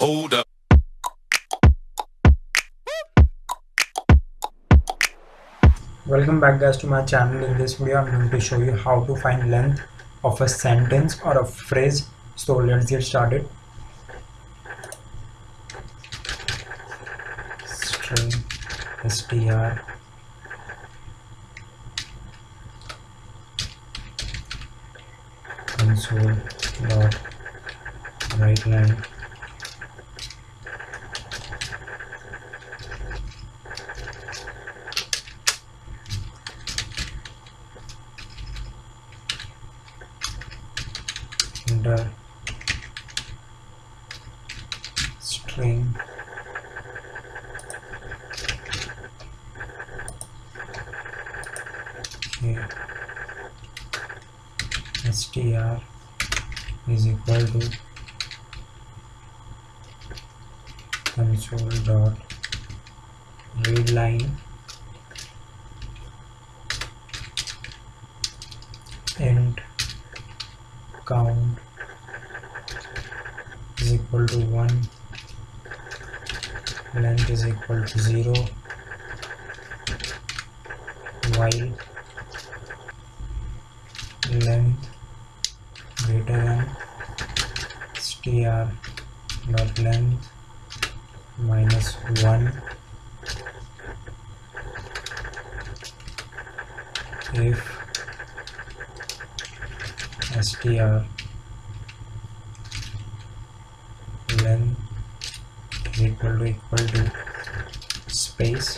Hold up. Welcome back guys to my channel. In this video I'm going to show you how to find length of a sentence or a phrase. So let's get started. String str console dot write line enter string str is equal to console dot read line int count is equal to 1, length is equal to 0, while length greater than str dot length minus 1 if str length is equal to space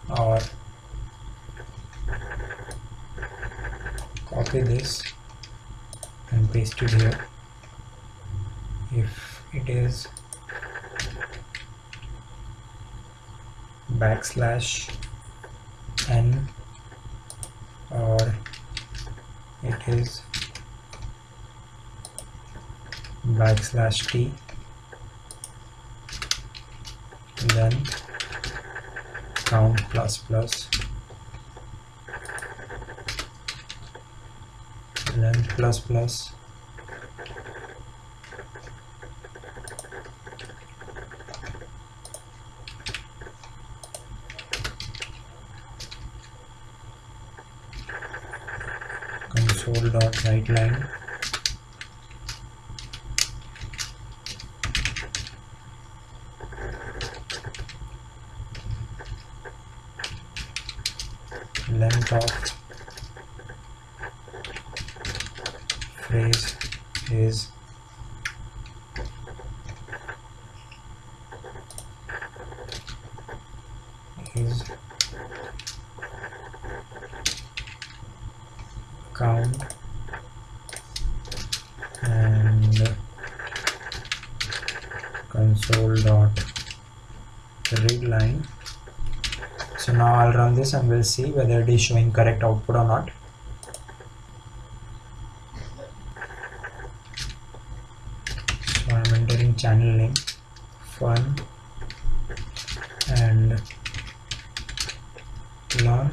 or copy this and paste it here. If it is \n or it is \t, then count length console dot write line length of phrase is count and console dot read line. So now I'll run this and we'll see whether it is showing correct output or not. So I'm entering channel name fun and learn.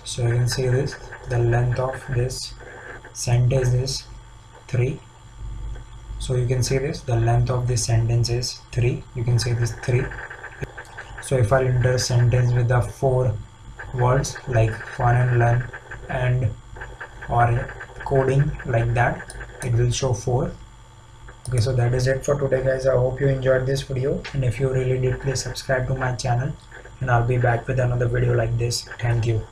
So you can see this, the length of this sentence is 3. So you can see this, the length of this sentence is 3. You can see this 3. So if I enter a sentence with the 4 words like fun and learn and or coding like that, it will show 4. Okay, so that is it for today guys. I hope you enjoyed this video, and if you really did, please subscribe to my channel and I'll be back with another video like this. Thank you.